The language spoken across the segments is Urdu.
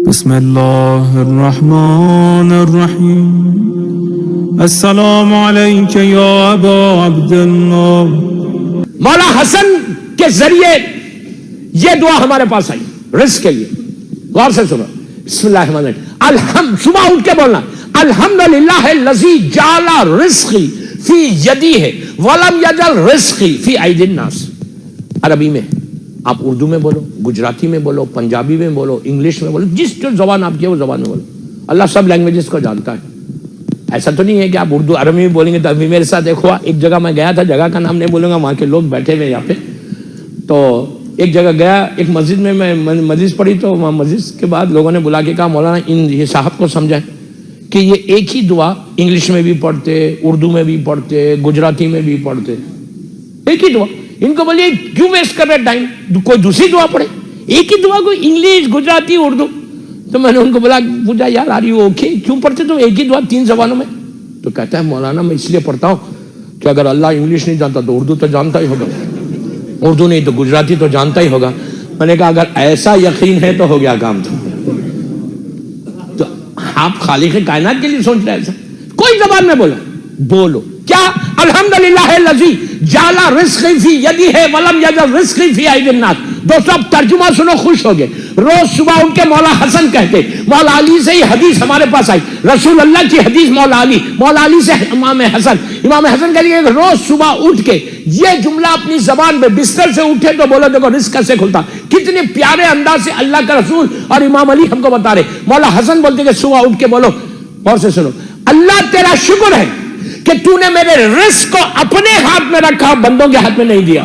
بسم اللہ الرحمن الرحیم السلام علیک یا ابا عبداللہ۔ مولا حسن کے ذریعے یہ دعا ہمارے پاس آئی رزق کے لیے، غور سے سنو۔ بسم اللہ الرحمن الرحیم، الحمد، صبح اٹھ کے بولنا الحمدللہ الذی جعل رزقی فی یدی ہے ولم یجعل رزقی فی ایدی الناس۔ عربی میں آپ اردو میں بولو، گجراتی میں بولو، پنجابی میں بولو، انگلش میں بولو، جس جو زبان آپ کی ہے وہ زبان میں بولو۔ اللہ سب لینگویجز کو جانتا ہے۔ ایسا تو نہیں ہے کہ آپ اردو عربی میں بولیں گے تو ابھی میرے ساتھ ایک ہوا، ایک جگہ میں گیا تھا، جگہ کا نام نہیں بولوں گا، وہاں کے لوگ بیٹھے ہوئے یہاں پہ، تو ایک جگہ گیا، ایک مسجد میں مسجد پڑھی، تو وہاں مسجد کے بعد لوگوں نے بلا کے کہا مولانا ان یہ صاحب کو سمجھائیں کہ یہ ایک ہی دعا انگلش میں بھی پڑھتے، اردو میں بھی پڑھتے، گجراتی میں بھی پڑھتے، ایک ہی دعا۔ ان کو بولیے کیوں ویسٹ کر رہے ٹائم، کوئی دوسری دعا پڑھے، ایک ہی دعا کو انگلش، گجراتی، اردو۔ تو میں نے ان کو بولا، پوچھا یار آر یو اوکے، کیوں پڑھتے تم ایک ہی دعا تین زبانوں میں؟ تو کہتا ہے مولانا میں اس لیے پڑھتا ہوں کہ اگر اللہ انگلش نہیں جانتا تو اردو تو جانتا ہی ہوگا، اردو نہیں تو گجراتی تو جانتا ہی ہوگا۔ میں نے کہا اگر ایسا یقین ہے تو ہو گیا کام۔ تو آپ خالق کائنات کے لیے سوچ رہے ہیں، کوئی زبان میں بولو کیا؟ الحمدللہ الذی جعل رزقی فی یدی ہے ولم یجعل رزقی فی ایدی الناس۔ دوستو اب ترجمہ سنو، خوش ہو گئے۔ روز صبح اٹھ کے مولا حسن کہتے، مولا علی سے ہی حدیث ہمارے پاس آئی، رسول اللہ کی حدیث مولا علی، مولا علی سے امام حسن، امام حسن کے لیے روز صبح اٹھ کے یہ جملہ اپنی زبان میں بستر سے اٹھے تو بولو دیکھو رزق کیسے کھلتا۔ کتنے پیارے انداز سے اللہ کا رسول اور امام علی ہم کو بتا رہے۔ مولا حسن بولتے کہ صبح اٹھ کے بولو، اور سے سنو، اللہ تیرا شکر ہے کہ تو نے میرے رزق کو اپنے ہاتھ میں رکھا، بندوں کے ہاتھ میں نہیں دیا۔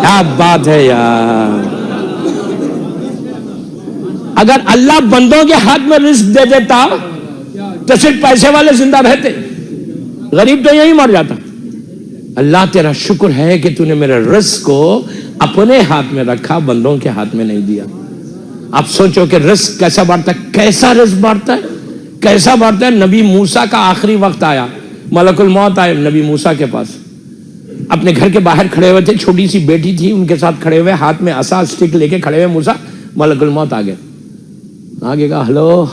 کیا بات ہے یار! اگر اللہ بندوں کے ہاتھ میں رزق دے دیتا تو صرف پیسے والے زندہ رہتے، غریب تو یہی مر جاتا۔ اللہ تیرا شکر ہے کہ تو نے میرے رزق کو اپنے ہاتھ میں رکھا، بندوں کے ہاتھ میں نہیں دیا۔ آپ سوچو کہ رزق کیسا بانٹتا ہے، کیسا رزق بانٹتا ہے، کیسا بانٹتا ہے۔ نبی موسیٰ کا آخری وقت آیا، ملک الموت آئے نبی موسیٰ کے پاس، اپنے گھر کے باہر کھڑے ہوئے تھے، چھوٹی سی بیٹی تھی ان کے ساتھ کھڑے ہوئے، ہاتھ میں عصا اسٹک لے کے کھڑے ہوئے موسیٰ۔ ملک الموت آ گئے، آگے کہا ہلو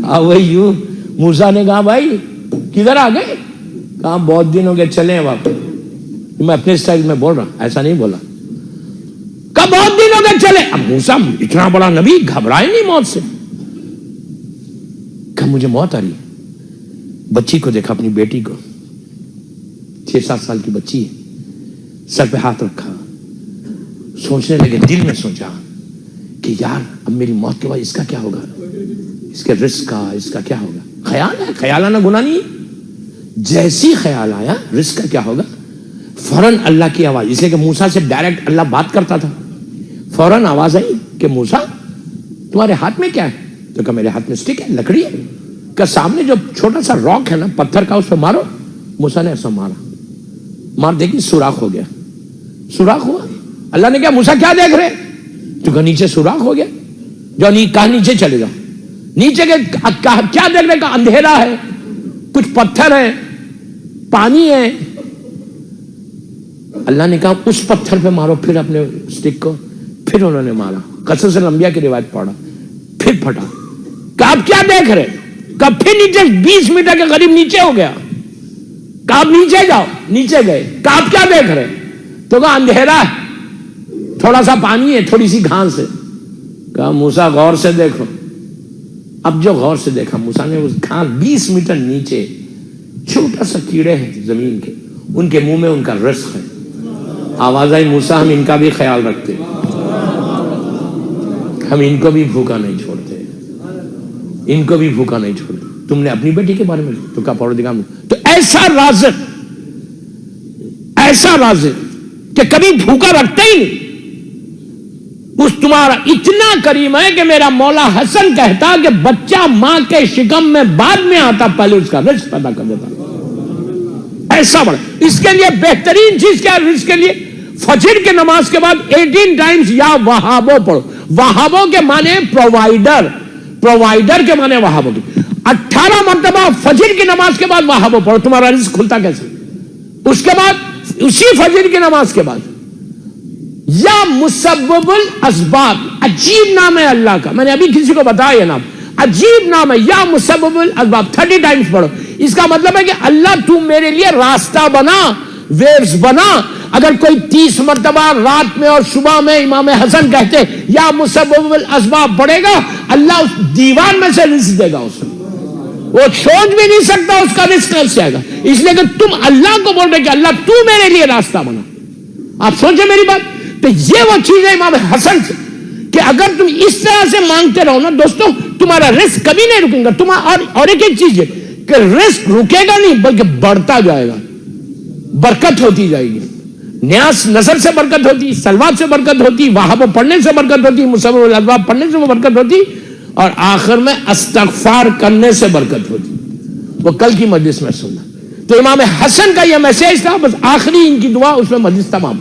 ہاؤ آر یو۔ موسیٰ نے کہا بھائی کدھر آ گئے؟ کہا بہت دن ہو گئے، چلیں واپس۔ میں اپنے اسٹائل میں بول رہا، ایسا نہیں بولا، کہا بہت دن ہو گئے چلیں۔ اب موسیٰ اتنا بڑا نبی گھبرائے نہیں موت سے، کہا مجھے موت آ رہی ہے۔ بچی کو دیکھا، اپنی بیٹی کو، 6-7 سال کی بچی ہے، سر پہ ہاتھ رکھا، سوچنے لگے، دل میں سوچا کہ یار اب میری موت کے بعد اس کا کیا ہوگا، اس کے رزق کا، اس کا کیا ہوگا۔ خیال ہے، خیال آنا گناہ نہیں ہے۔ جیسی خیال آیا رزق کا کیا ہوگا، فوراً اللہ کی آواز، اس لیے کہ موسیٰ سے ڈائریکٹ اللہ بات کرتا تھا، فوراً آواز آئی کہ موسیٰ تمہارے ہاتھ میں کیا ہے؟ تو کہا میرے ہاتھ میں اسٹک ہے، لکڑی ہے۔ کہ سامنے جو چھوٹا سا راک ہے نا، پتھر کا، اس پہ مارو۔ موسیٰ نے ایسا مارا، مار دیکھی سوراخ ہو گیا، سوراخ ہوا۔ اللہ نے کہا موسیٰ کیا دیکھ رہے؟ تو کہا نیچے سوراخ ہو گیا۔ جو کہا نیچے چلے جاؤ، نیچے کے کیا دیکھ رہے؟ کہا اندھیرا ہے، کچھ پتھر ہے، پانی ہے۔ اللہ نے کہا اس پتھر پہ مارو، پھر اپنے اسٹک کو، پھر انہوں نے مارا۔ قصص الانبیاء کی روایت پڑھا، پھر پھٹا۔ کہا آپ کیا دیکھ رہے؟ کہا پھر نیچے 20 میٹر کے قریب نیچے ہو گیا۔ کہا آپ نیچے جاؤ، نیچے گئے۔ کہا آپ کیا دیکھ رہے؟ تو کہا اندھیرا ہے، تھوڑا سا پانی ہے، تھوڑی سی گھاس ہے۔ کہا موسیٰ غور سے دیکھو۔ اب جو غور سے دیکھا موسیٰ نے، اس گھاس 20 میٹر نیچے چھوٹا سا کیڑے ہیں زمین کے، ان کے منہ میں ان کا رزق ہے۔ آواز آئی موسیٰ ہم ان کا بھی خیال رکھتے، ہم ان کو بھی بھوکا نہیں چھوڑتے، ان کو بھی بھوکا نہیں چھوڑتے۔ تم نے اپنی بیٹی کے بارے میں تو کہا پروردگار، تو ایسا رازق کہ کبھی بھوکا رکھتا ہی نہیں، اس تمہارا اتنا کریم ہے کہ میرا مولا حسن کہتا کہ بچہ ماں کے شکم میں بعد میں آتا، پہلے اس کا رزق پیدا کر دیتا۔ ایسا بڑا، اس کے لیے بہترین چیز کیا ہے رزق کے لیے؟ فجر کے نماز کے بعد 18 ٹائمز یا وہابو پڑھو۔ وہابو کے معنی پرووائڈر، پرووائڈر کے معنی وہابو کی 18 مرتبہ فجر کی نماز کے بعد وہابو پڑھو، تمہارا رزق کھلتا کیسے؟ اس کے بعد اسی فجر کی نماز کے بعد یا مسبب الاسباب، عجیب نام ہے اللہ کا، میں نے ابھی کسی کو بتایا یہ نام، عجیب نام ہے، یا مسبب الاسباب 30 ٹائمز پڑھو. اس کا مطلب ہے کہ اللہ تو میرے لیے راستہ بنا، ویوز بنا. اگر کوئی 30 مرتبہ رات میں اور صبح میں امام حسن کہتے یا مسبب الاسباب پڑھے گا، اللہ اس دیوان میں سے رزق دے گا اسے. وہ سوچ بھی نہیں سکتا اس کا رزق کیسے آئے گا. اس لیے کہ تم اللہ کو بول رہے کہ اللہ تو میرے لیے راستہ بنا. آپ سوچیں میری بات. تو یہ وہ چیز ہے امام حسن سے کہ اگر تم اس طرح سے مانگتے رہو نا دوستوں، تمہارا رزق کبھی نہیں رکے گا. اور ایک چیز ہے کہ رزق رکے گا نہیں بلکہ بڑھتا جائے گا، برکت ہوتی جائے گی. نیاز نظر سے برکت ہوتی، سلوات سے برکت ہوتی، وہاب پڑھنے سے برکت ہوتی، مسبب الاسباب پڑھنے سے وہ برکت ہوتی، اور آخر میں استغفار کرنے سے برکت ہوتی. وہ کل کی مجلس میں سننا. تو امام حسن کا یہ میسج تھا، بس آخری ان کی دعا، اس میں مجلس تمام.